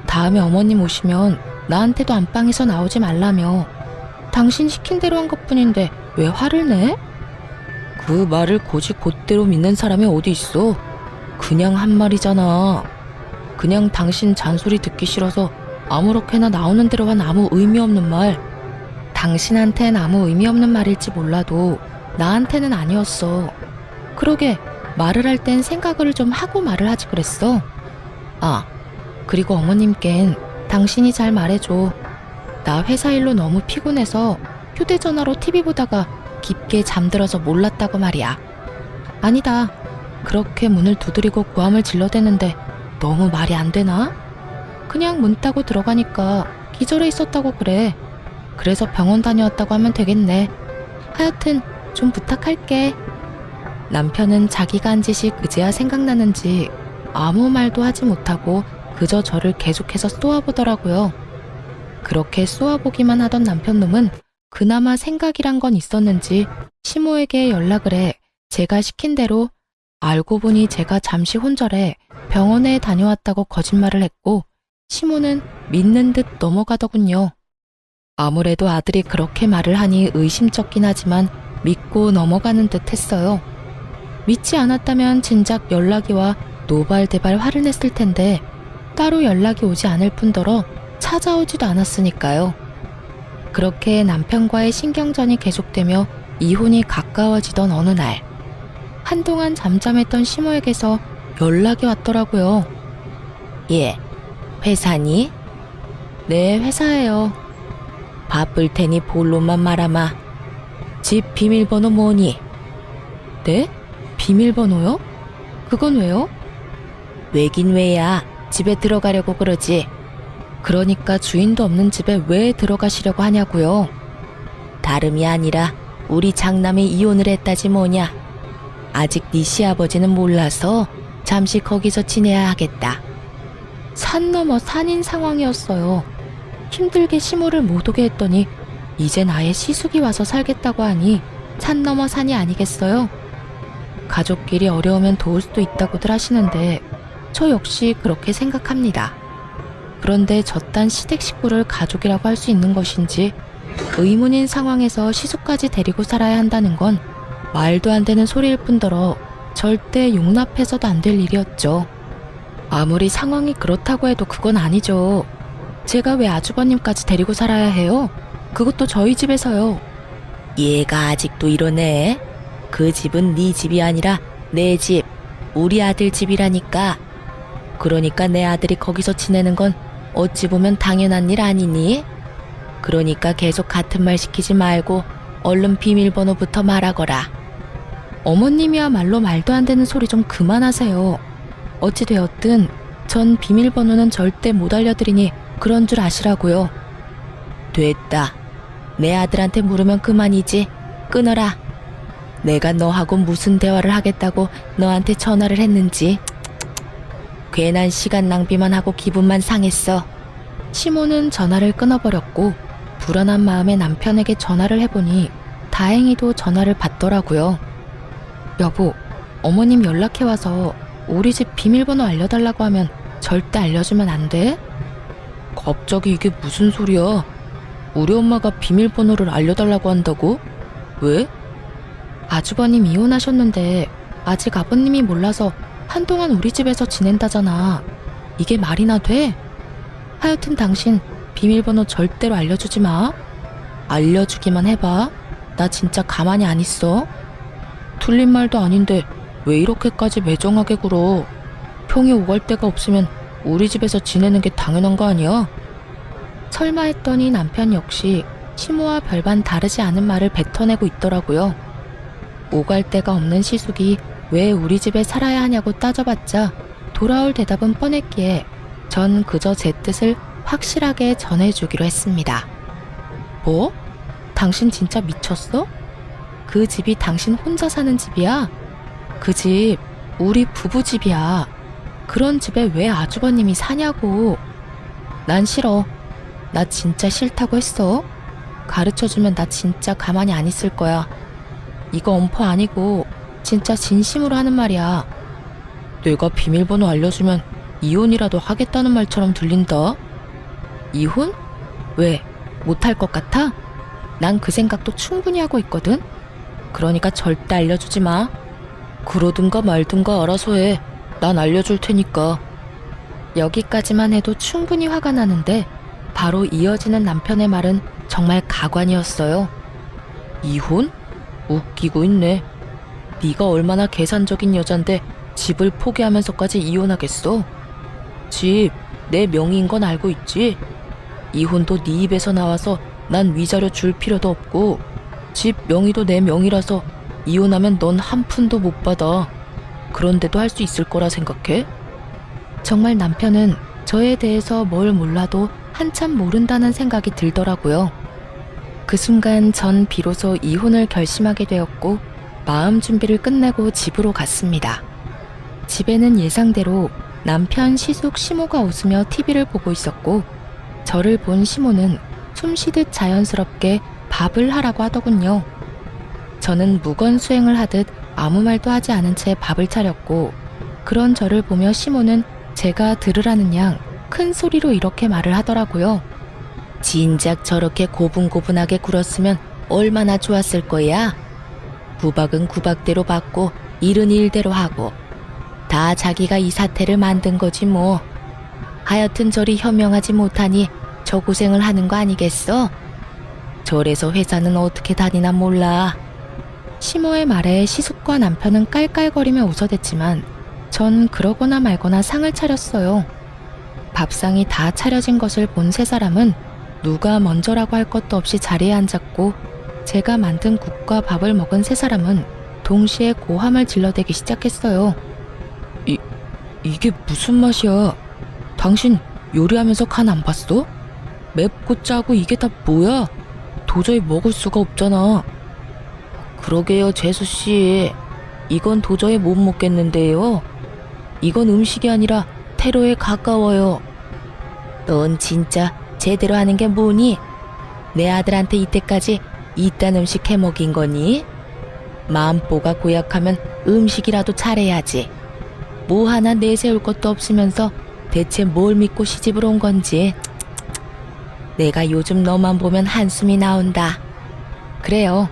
다음에 어머님 오시면 나한테도 안방에서 나오지 말라며. 당신 시킨 대로 한 것뿐인데 왜 화를 내? 그 말을 곧이 곧대로 믿는 사람이 어디 있어? 그냥 한 말이잖아. 그냥 당신 잔소리 듣기 싫어서 아무렇게나 나오는 대로 한 아무 의미 없는 말. 당신한텐 아무 의미 없는 말일지 몰라도 나한테는 아니었어. 그러게 말을 할 땐 생각을 좀 하고 말을 하지 그랬어. 아, 그리고 어머님껜 당신이 잘 말해줘. 나 회사 일로 너무 피곤해서 휴대전화로 TV 보다가 깊게 잠들어서 몰랐다고 말이야. 아니다. 그렇게 문을 두드리고 고함을 질러대는데 너무 말이 안 되나? 그냥 문 따고 들어가니까 기절해 있었다고 그래. 그래서 병원 다녀왔다고 하면 되겠네. 하여튼 좀 부탁할게. 남편은 자기가 한 짓이 그제야 생각나는지 아무 말도 하지 못하고 그저 저를 계속해서 쏘아보더라고요. 그렇게 쏘아보기만 하던 남편놈은 그나마 생각이란 건 있었는지 시모에게 연락을 해 제가 시킨 대로 알고 보니 제가 잠시 혼절해 병원에 다녀왔다고 거짓말을 했고 시모는 믿는 듯 넘어가더군요. 아무래도 아들이 그렇게 말을 하니 의심쩍긴 하지만 믿고 넘어가는 듯 했어요. 믿지 않았다면 진작 연락이 와 노발대발 화를 냈을 텐데 따로 연락이 오지 않을 뿐더러 찾아오지도 않았으니까요. 그렇게 남편과의 신경전이 계속되며 이혼이 가까워지던 어느 날 한동안 잠잠했던 시모에게서 연락이 왔더라고요. 예, 회사니? 네, 회사예요. 바쁠 테니 본론만 말아마. 집 비밀번호 뭐니? 네? 비밀번호요? 그건 왜요? 왜긴 왜야. 집에 들어가려고 그러지. 그러니까 주인도 없는 집에 왜 들어가시려고 하냐고요. 다름이 아니라 우리 장남이 이혼을 했다지 뭐냐. 아직 네 시아버지는 몰라서 잠시 거기서 지내야 하겠다. 산 넘어 산인 상황이었어요. 힘들게 시모를 못 오게 했더니 이젠 아예 시숙이 와서 살겠다고 하니 산 넘어 산이 아니겠어요? 가족끼리 어려우면 도울 수도 있다고들 하시는데 저 역시 그렇게 생각합니다. 그런데 저딴 시댁 식구를 가족이라고 할 수 있는 것인지 의문인 상황에서 시숙까지 데리고 살아야 한다는 건 말도 안 되는 소리일 뿐더러 절대 용납해서도 안 될 일이었죠. 아무리 상황이 그렇다고 해도 그건 아니죠. 제가 왜 아주버님까지 데리고 살아야 해요? 그것도 저희 집에서요. 얘가 아직도 이러네. 그 집은 네 집이 아니라 내 집, 우리 아들 집이라니까. 그러니까 내 아들이 거기서 지내는 건 어찌 보면 당연한 일 아니니? 그러니까 계속 같은 말 시키지 말고 얼른 비밀번호부터 말하거라. 어머님이야말로 말도 안 되는 소리 좀 그만하세요. 어찌 되었든 전 비밀번호는 절대 못 알려드리니 그런 줄 아시라고요. 됐다. 내 아들한테 물으면 그만이지. 끊어라. 내가 너하고 무슨 대화를 하겠다고 너한테 전화를 했는지. 괜한 시간 낭비만 하고 기분만 상했어. 시모는 전화를 끊어버렸고 불안한 마음에 남편에게 전화를 해보니 다행히도 전화를 받더라고요. 여보, 어머님 연락해와서 우리 집 비밀번호 알려달라고 하면 절대 알려주면 안 돼? 갑자기 이게 무슨 소리야? 우리 엄마가 비밀번호를 알려달라고 한다고? 왜? 아주버님 이혼하셨는데 아직 아버님이 몰라서 한동안 우리 집에서 지낸다잖아. 이게 말이나 돼? 하여튼 당신 비밀번호 절대로 알려주지 마. 알려주기만 해봐. 나 진짜 가만히 안 있어. 틀린 말도 아닌데 왜 이렇게까지 매정하게 굴어. 평이 오갈 데가 없으면 우리 집에서 지내는 게 당연한 거 아니야? 설마 했더니 남편 역시 시모와 별반 다르지 않은 말을 뱉어내고 있더라고요. 오갈 데가 없는 시숙이 왜 우리 집에 살아야 하냐고 따져봤자 돌아올 대답은 뻔했기에 전 그저 제 뜻을 확실하게 전해주기로 했습니다. 뭐? 당신 진짜 미쳤어? 그 집이 당신 혼자 사는 집이야? 그 집 우리 부부 집이야. 그런 집에 왜 아주버님이 사냐고. 난 싫어. 나 진짜 싫다고 했어. 가르쳐주면 나 진짜 가만히 안 있을 거야. 이거 엄포 아니고 진짜 진심으로 하는 말이야. 내가 비밀번호 알려주면 이혼이라도 하겠다는 말처럼 들린다. 이혼? 왜? 못할 것 같아? 난 그 생각도 충분히 하고 있거든. 그러니까 절대 알려주지 마. 그러든가 말든가 알아서 해. 난 알려줄 테니까. 여기까지만 해도 충분히 화가 나는데 바로 이어지는 남편의 말은 정말 가관이었어요. 이혼? 웃기고 있네. 네가 얼마나 계산적인 여잔데 집을 포기하면서까지 이혼하겠어? 집 내 명의인 건 알고 있지? 이혼도 네 입에서 나와서 난 위자료 줄 필요도 없고 집 명의도 내 명의라서 이혼하면 넌 한 푼도 못 받아. 그런데도 할 수 있을 거라 생각해? 정말 남편은 저에 대해서 뭘 몰라도 한참 모른다는 생각이 들더라고요. 그 순간 전 비로소 이혼을 결심하게 되었고 마음 준비를 끝내고 집으로 갔습니다. 집에는 예상대로 남편 시숙 시모가 웃으며 TV를 보고 있었고 저를 본 시모는 숨쉬듯 자연스럽게 밥을 하라고 하더군요. 저는 무건수행을 하듯 아무 말도 하지 않은 채 밥을 차렸고 그런 저를 보며 시모는 제가 들으라는 양 큰 소리로 이렇게 말을 하더라고요. 진작 저렇게 고분고분하게 굴었으면 얼마나 좋았을 거야. 구박은 구박대로 받고 일은 일대로 하고 다 자기가 이 사태를 만든 거지 뭐. 하여튼 저리 현명하지 못하니 저 고생을 하는 거 아니겠어? 저래서 회사는 어떻게 다니나 몰라. 시모의 말에 시숙과 남편은 깔깔거리며 웃어댔지만 전 그러거나 말거나 상을 차렸어요. 밥상이 다 차려진 것을 본 세 사람은 누가 먼저라고 할 것도 없이 자리에 앉았고 제가 만든 국과 밥을 먹은 세 사람은 동시에 고함을 질러대기 시작했어요. 이게 무슨 맛이야? 당신 요리하면서 간 안 봤어? 맵고 짜고 이게 다 뭐야? 도저히 먹을 수가 없잖아. 그러게요, 재수씨. 이건 도저히 못 먹겠는데요. 이건 음식이 아니라 테러에 가까워요. 넌 진짜 제대로 하는 게 뭐니? 내 아들한테 이때까지 이딴 음식 해 먹인 거니? 마음보가 고약하면 음식이라도 잘해야지. 뭐 하나 내세울 것도 없으면서 대체 뭘 믿고 시집을 온 건지. 내가 요즘 너만 보면 한숨이 나온다. 그래요.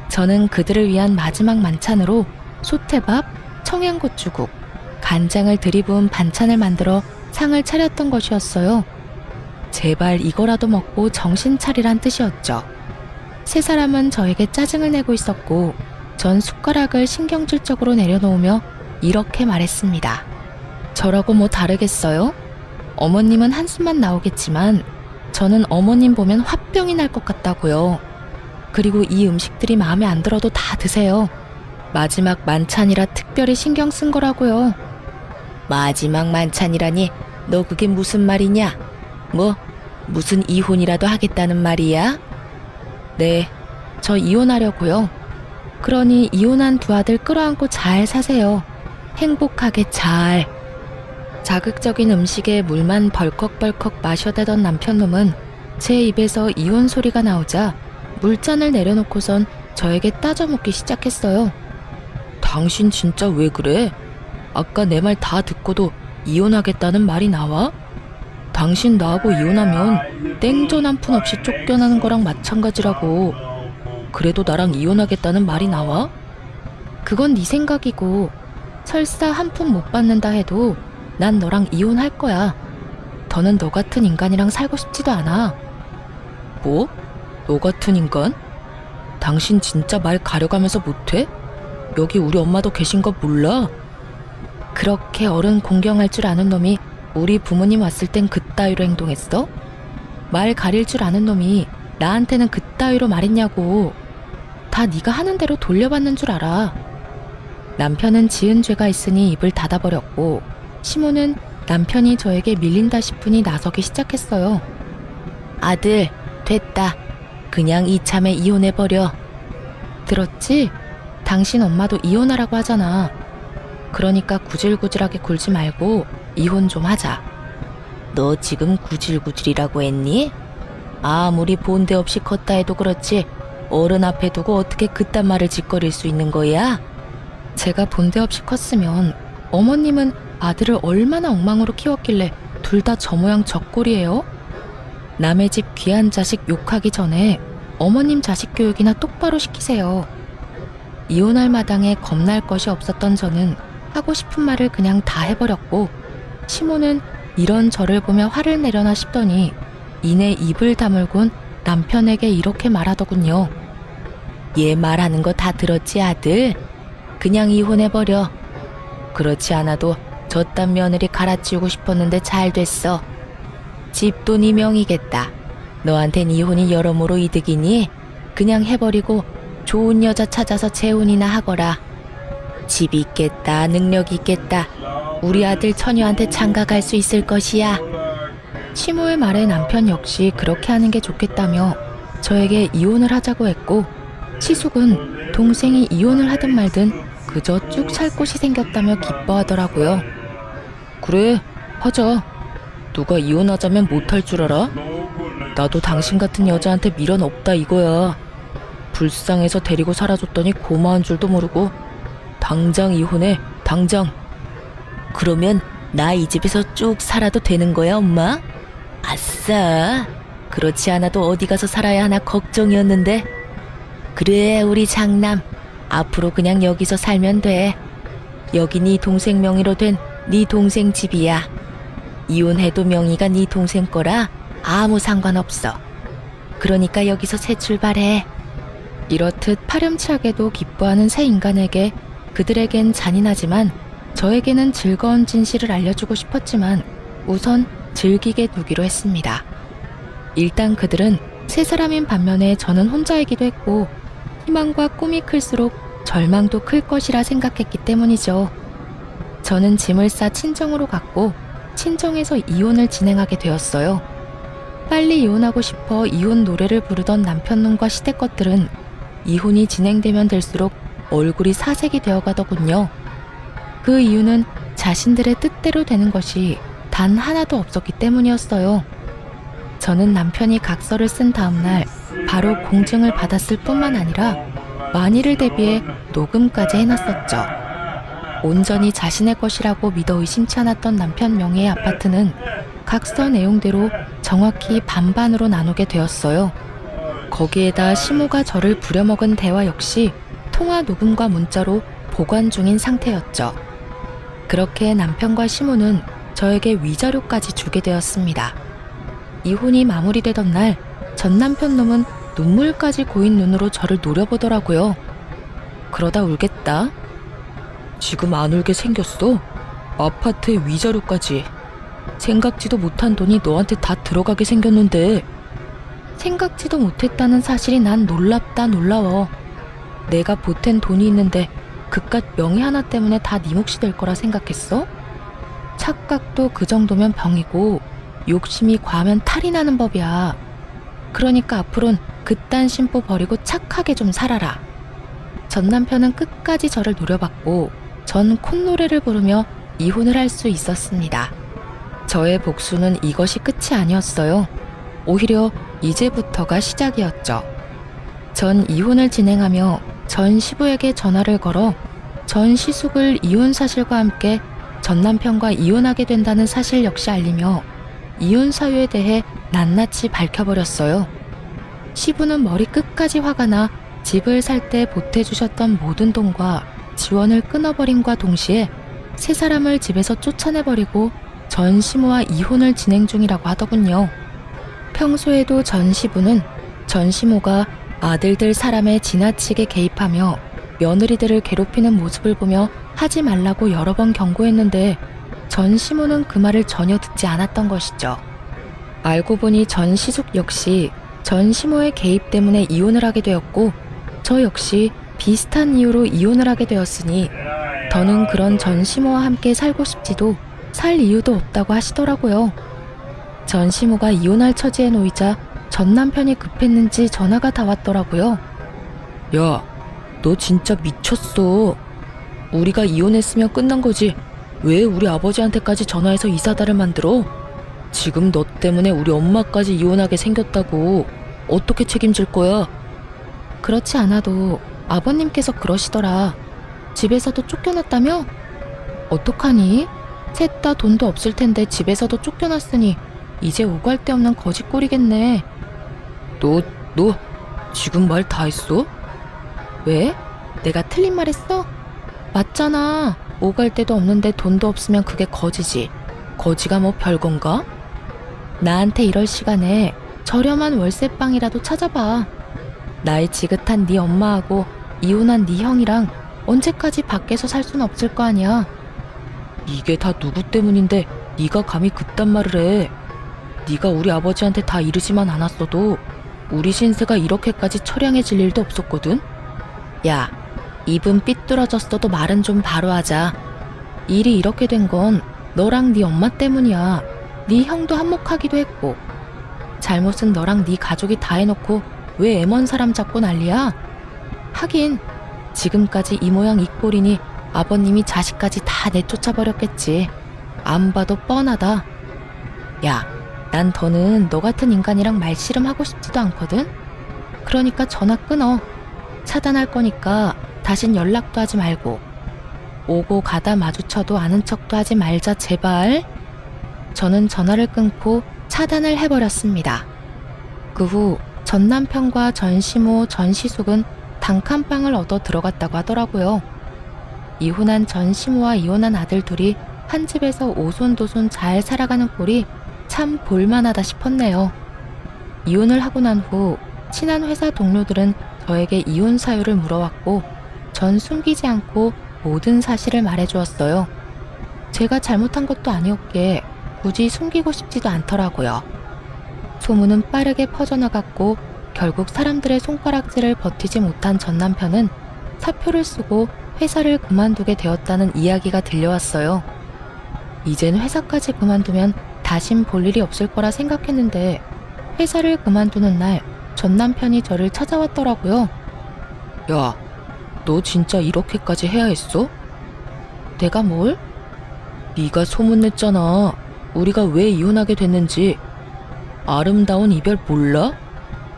저는 그들을 위한 마지막 만찬으로 소태밥, 청양고추국, 간장을 들이부은 반찬을 만들어 상을 차렸던 것이었어요. 제발 이거라도 먹고 정신 차리란 뜻이었죠. 세 사람은 저에게 짜증을 내고 있었고 전 숟가락을 신경질적으로 내려놓으며 이렇게 말했습니다. 저라고 뭐 다르겠어요? 어머님은 한숨만 나오겠지만 저는 어머님 보면 화병이 날 것 같다고요. 그리고 이 음식들이 마음에 안 들어도 다 드세요. 마지막 만찬이라 특별히 신경 쓴 거라고요. 마지막 만찬이라니 너 그게 무슨 말이냐? 뭐 무슨 이혼이라도 하겠다는 말이야? 네, 저 이혼하려고요. 그러니 이혼한 두 아들 끌어안고 잘 사세요. 행복하게 잘. 자극적인 음식에 물만 벌컥벌컥 마셔대던 남편놈은 제 입에서 이혼 소리가 나오자 물잔을 내려놓고선 저에게 따져묻기 시작했어요. 당신 진짜 왜 그래? 아까 내 말 다 듣고도 이혼하겠다는 말이 나와? 당신 나하고 이혼하면 땡전 한 푼 없이 쫓겨나는 거랑 마찬가지라고. 그래도 나랑 이혼하겠다는 말이 나와? 그건 네 생각이고 설사 한 푼 못 받는다 해도 난 너랑 이혼할 거야. 더는 너 같은 인간이랑 살고 싶지도 않아. 뭐? 너 같은 인간? 당신 진짜 말 가려가면서 못해? 여기 우리 엄마도 계신 거 몰라? 그렇게 어른 공경할 줄 아는 놈이 우리 부모님 왔을 땐 그따위로 행동했어? 말 가릴 줄 아는 놈이 나한테는 그따위로 말했냐고. 다 네가 하는 대로 돌려받는 줄 알아. 남편은 지은 죄가 있으니 입을 닫아버렸고 시모는 남편이 저에게 밀린다 싶으니 나서기 시작했어요. 아들, 됐다. 그냥 이참에 이혼해버려. 들었지? 당신 엄마도 이혼하라고 하잖아. 그러니까 구질구질하게 굴지 말고 이혼 좀 하자. 너 지금 구질구질이라고 했니? 아무리 본데 없이 컸다 해도 그렇지 어른 앞에 두고 어떻게 그딴 말을 짓거릴 수 있는 거야? 제가 본데 없이 컸으면 어머님은 아들을 얼마나 엉망으로 키웠길래 둘 다 저 모양 저 꼴이에요? 남의 집 귀한 자식 욕하기 전에 어머님 자식 교육이나 똑바로 시키세요. 이혼할 마당에 겁날 것이 없었던 저는 하고 싶은 말을 그냥 다 해버렸고, 시모는 이런 저를 보며 화를 내려나 싶더니 이내 입을 다물곤 남편에게 이렇게 말하더군요. 얘 말하는 거 다 들었지 아들? 그냥 이혼해버려. 그렇지 않아도 저딴 며느리 갈아치우고 싶었는데 잘 됐어. 집도 네 명이겠다. 너한텐 이혼이 여러모로 이득이니 그냥 해버리고 좋은 여자 찾아서 재혼이나 하거라. 집이 있겠다, 능력이 있겠다. 우리 아들 처녀한테 장가갈 수 있을 것이야. 시모의 말에 남편 역시 그렇게 하는 게 좋겠다며 저에게 이혼을 하자고 했고, 시숙은 동생이 이혼을 하든 말든 그저 쭉 살 곳이 생겼다며 기뻐하더라고요. 그래, 하자. 누가 이혼하자면 못할 줄 알아? 나도 당신 같은 여자한테 미련 없다 이거야. 불쌍해서 데리고 살아줬더니 고마운 줄도 모르고. 당장 이혼해, 당장. 그러면 나 이 집에서 쭉 살아도 되는 거야, 엄마? 아싸. 그렇지 않아도 어디 가서 살아야 하나 걱정이었는데. 그래, 우리 장남. 앞으로 그냥 여기서 살면 돼. 여기 네 동생 명의로 된 네 동생 집이야. 이혼해도 명의가 네 동생 거라 아무 상관없어. 그러니까 여기서 새 출발해. 이렇듯 파렴치하게도 기뻐하는 새 인간에게 그들에겐 잔인하지만 저에게는 즐거운 진실을 알려주고 싶었지만 우선 즐기게 두기로 했습니다. 일단 그들은 세 사람인 반면에 저는 혼자이기도 했고, 희망과 꿈이 클수록 절망도 클 것이라 생각했기 때문이죠. 저는 짐을 싸 친정으로 갔고 친정에서 이혼을 진행하게 되었어요. 빨리 이혼하고 싶어 이혼 노래를 부르던 남편놈과 시댁 것들은 이혼이 진행되면 될수록 얼굴이 사색이 되어가더군요. 그 이유는 자신들의 뜻대로 되는 것이 단 하나도 없었기 때문이었어요. 저는 남편이 각서를 쓴 다음날 바로 공증을 받았을 뿐만 아니라 만일을 대비해 녹음까지 해놨었죠. 온전히 자신의 것이라고 믿어 의심치 않았던 남편 명의의 아파트는 각서 내용대로 정확히 반반으로 나누게 되었어요. 거기에다 시모가 저를 부려먹은 대화 역시 통화 녹음과 문자로 보관 중인 상태였죠. 그렇게 남편과 시모는 저에게 위자료까지 주게 되었습니다. 이혼이 마무리되던 날 전 남편 놈은 눈물까지 고인 눈으로 저를 노려보더라고요. 그러다 울겠다. 지금 안 울게 생겼어? 아파트에 위자료까지. 생각지도 못한 돈이 너한테 다 들어가게 생겼는데. 생각지도 못했다는 사실이 난 놀랍다 놀라워. 내가 보탠 돈이 있는데 그깟 명의 하나 때문에 다 네 몫이 될 거라 생각했어? 착각도 그 정도면 병이고 욕심이 과하면 탈이 나는 법이야. 그러니까 앞으론 그딴 심보 버리고 착하게 좀 살아라. 전 남편은 끝까지 저를 노려봤고 전 콧노래를 부르며 이혼을 할 수 있었습니다. 저의 복수는 이것이 끝이 아니었어요. 오히려 이제부터가 시작이었죠. 전 이혼을 진행하며 전 시부에게 전화를 걸어 전 시숙을 이혼 사실과 함께 전 남편과 이혼하게 된다는 사실 역시 알리며 이혼 사유에 대해 낱낱이 밝혀버렸어요. 시부는 머리 끝까지 화가 나 집을 살 때 보태주셨던 모든 돈과 지원을 끊어버림과 동시에 세 사람을 집에서 쫓아내버리고 전 시모와 이혼을 진행 중이라고 하더군요. 평소에도 전 시부는 전 시모가 아들들 사람에 지나치게 개입하며 며느리들을 괴롭히는 모습을 보며 하지 말라고 여러 번 경고했는데 전 시모는 그 말을 전혀 듣지 않았던 것이죠. 알고 보니 전 시숙 역시 전 시모의 개입 때문에 이혼을 하게 되었고 저 역시 비슷한 이유로 이혼을 하게 되었으니 더는 그런 전 시모와 함께 살고 싶지도 살 이유도 없다고 하시더라고요. 전 시모가 이혼할 처지에 놓이자 전 남편이 급했는지 전화가 다 왔더라고요. 야, 너 진짜 미쳤어. 우리가 이혼했으면 끝난 거지. 왜 우리 아버지한테까지 전화해서 이 사달을 만들어? 지금 너 때문에 우리 엄마까지 이혼하게 생겼다고. 어떻게 책임질 거야? 그렇지 않아도 아버님께서 그러시더라. 집에서도 쫓겨났다며? 어떡하니? 셋 다 돈도 없을 텐데 집에서도 쫓겨났으니 이제 오갈 데 없는 거지꼴이겠네. 너 지금 말 다 했어? 왜? 내가 틀린 말 했어? 맞잖아. 오갈 데도 없는데 돈도 없으면 그게 거지지. 거지가 뭐 별건가? 나한테 이럴 시간에 저렴한 월세방이라도 찾아봐. 나이 지긋한 네 엄마하고 이혼한 네 형이랑 언제까지 밖에서 살 순 없을 거 아니야. 이게 다 누구 때문인데 네가 감히 그딴 말을 해. 네가 우리 아버지한테 다 이르지만 않았어도 우리 신세가 이렇게까지 처량해질 일도 없었거든. 야, 입은 삐뚤어졌어도 말은 좀 바로 하자. 일이 이렇게 된 건 너랑 네 엄마 때문이야. 네 형도 한몫하기도 했고. 잘못은 너랑 네 가족이 다 해놓고 왜 애먼 사람 잡고 난리야? 하긴 지금까지 이 모양 이 꼴이니 아버님이 자식까지 다 내쫓아버렸겠지. 안 봐도 뻔하다. 야, 난 더는 너 같은 인간이랑 말씨름하고 싶지도 않거든. 그러니까 전화 끊어. 차단할 거니까 다신 연락도 하지 말고. 오고 가다 마주쳐도 아는 척도 하지 말자 제발. 저는 전화를 끊고 차단을 해버렸습니다. 그 후 전 남편과 전 시모, 전 시숙은 단칸방을 얻어 들어갔다고 하더라고요. 이혼한 전 시모와 이혼한 아들 둘이 한 집에서 오손도손 잘 살아가는 꼴이 참 볼만하다 싶었네요. 이혼을 하고 난 후 친한 회사 동료들은 저에게 이혼 사유를 물어왔고 전 숨기지 않고 모든 사실을 말해주었어요. 제가 잘못한 것도 아니었기에 굳이 숨기고 싶지도 않더라고요. 소문은 빠르게 퍼져나갔고 결국 사람들의 손가락질을 버티지 못한 전 남편은 사표를 쓰고 회사를 그만두게 되었다는 이야기가 들려왔어요. 이젠 회사까지 그만두면 다신 볼 일이 없을 거라 생각했는데 회사를 그만두는 날 전 남편이 저를 찾아왔더라고요. 야, 너 진짜 이렇게까지 해야 했어? 내가 뭘? 네가 소문냈잖아. 우리가 왜 이혼하게 됐는지. 아름다운 이별 몰라?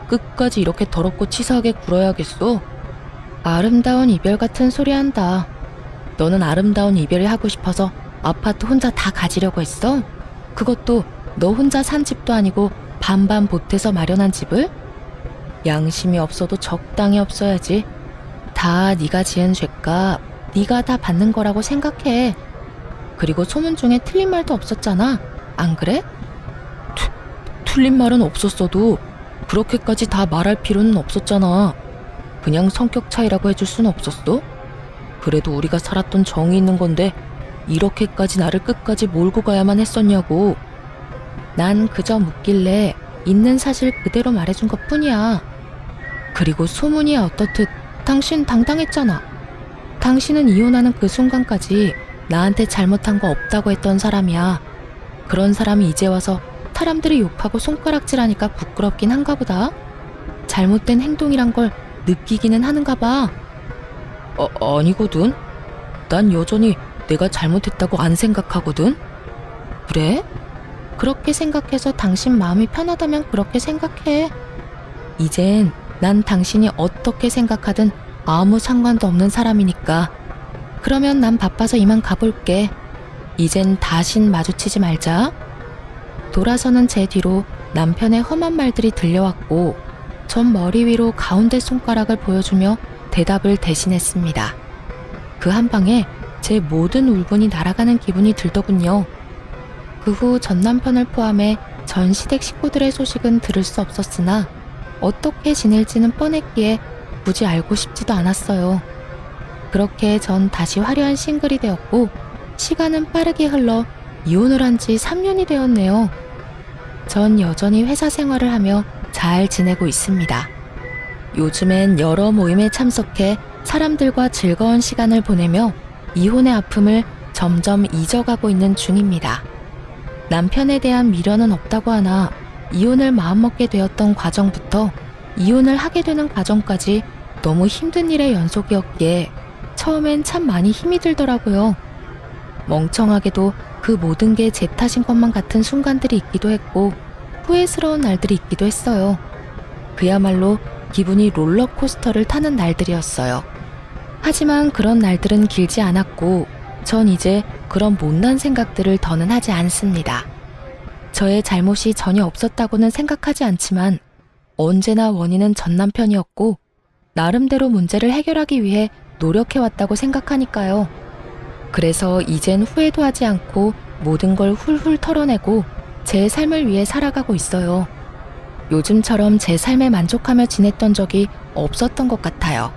끝까지 이렇게 더럽고 치사하게 굴어야겠어? 아름다운 이별 같은 소리 한다. 너는 아름다운 이별이 하고 싶어서 아파트 혼자 다 가지려고 했어? 그것도 너 혼자 산 집도 아니고 반반 보태서 마련한 집을? 양심이 없어도 적당히 없어야지. 다 네가 지은 죄값 네가 다 받는 거라고 생각해. 그리고 소문 중에 틀린 말도 없었잖아. 안 그래? 틀린 말은 없었어도 그렇게까지 다 말할 필요는 없었잖아. 그냥 성격 차이라고 해줄 수는 없었어? 그래도 우리가 살았던 정이 있는 건데 이렇게까지 나를 끝까지 몰고 가야만 했었냐고. 난 그저 묻길래 있는 사실 그대로 말해준 것 뿐이야. 그리고 소문이 어떻듯 당신 당당했잖아. 당신은 이혼하는 그 순간까지 나한테 잘못한 거 없다고 했던 사람이야. 그런 사람이 이제 와서 사람들이 욕하고 손가락질하니까 부끄럽긴 한가 보다. 잘못된 행동이란 걸 느끼기는 하는가 봐. 아니거든. 난 여전히 내가 잘못했다고 안 생각하거든. 그래? 그렇게 생각해서 당신 마음이 편하다면 그렇게 생각해. 이젠 난 당신이 어떻게 생각하든 아무 상관도 없는 사람이니까. 그러면 난 바빠서 이만 가볼게. 이젠 다신 마주치지 말자. 돌아서는 제 뒤로 남편의 험한 말들이 들려왔고 전 머리 위로 가운데 손가락을 보여주며 대답을 대신했습니다. 그 한 방에 제 모든 울분이 날아가는 기분이 들더군요. 그 후 전 남편을 포함해 전 시댁 식구들의 소식은 들을 수 없었으나 어떻게 지낼지는 뻔했기에 굳이 알고 싶지도 않았어요. 그렇게 전 다시 화려한 싱글이 되었고 시간은 빠르게 흘러 이혼을 한 지 3년이 되었네요. 전 여전히 회사 생활을 하며 잘 지내고 있습니다. 요즘엔 여러 모임에 참석해 사람들과 즐거운 시간을 보내며 이혼의 아픔을 점점 잊어가고 있는 중입니다. 남편에 대한 미련은 없다고 하나 이혼을 마음먹게 되었던 과정부터 이혼을 하게 되는 과정까지 너무 힘든 일의 연속이었기에 처음엔 참 많이 힘이 들더라고요. 멍청하게도 그 모든 게 제 탓인 것만 같은 순간들이 있기도 했고 후회스러운 날들이 있기도 했어요. 그야말로 기분이 롤러코스터를 타는 날들이었어요. 하지만 그런 날들은 길지 않았고 전 이제 그런 못난 생각들을 더는 하지 않습니다. 저의 잘못이 전혀 없었다고는 생각하지 않지만 언제나 원인은 전 남편이었고 나름대로 문제를 해결하기 위해 노력해왔다고 생각하니까요. 그래서 이젠 후회도 하지 않고 모든 걸 훌훌 털어내고 제 삶을 위해 살아가고 있어요. 요즘처럼 제 삶에 만족하며 지냈던 적이 없었던 것 같아요.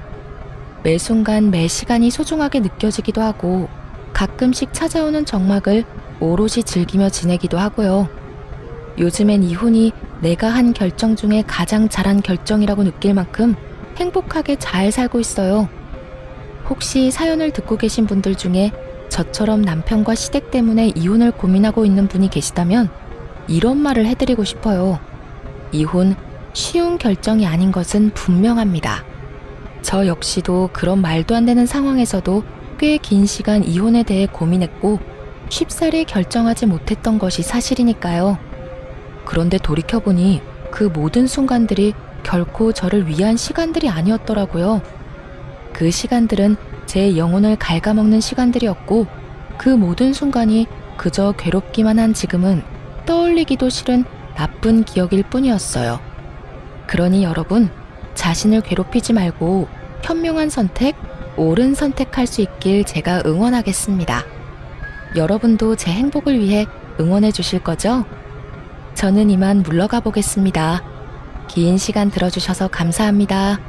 매 순간 매 시간이 소중하게 느껴지기도 하고 가끔씩 찾아오는 적막을 오롯이 즐기며 지내기도 하고요. 요즘엔 이혼이 내가 한 결정 중에 가장 잘한 결정이라고 느낄 만큼 행복하게 잘 살고 있어요. 혹시 사연을 듣고 계신 분들 중에 저처럼 남편과 시댁 때문에 이혼을 고민하고 있는 분이 계시다면 이런 말을 해드리고 싶어요. 이혼 쉬운 결정이 아닌 것은 분명합니다. 저 역시도 그런 말도 안 되는 상황에서도 꽤 긴 시간 이혼에 대해 고민했고 쉽사리 결정하지 못했던 것이 사실이니까요. 그런데 돌이켜보니 그 모든 순간들이 결코 저를 위한 시간들이 아니었더라고요. 그 시간들은 제 영혼을 갉아먹는 시간들이었고 그 모든 순간이 그저 괴롭기만 한 지금은 떠올리기도 싫은 나쁜 기억일 뿐이었어요. 그러니 여러분, 자신을 괴롭히지 말고 현명한 선택, 옳은 선택할 수 있길 제가 응원하겠습니다. 여러분도 제 행복을 위해 응원해 주실 거죠? 저는 이만 물러가 보겠습니다. 긴 시간 들어주셔서 감사합니다.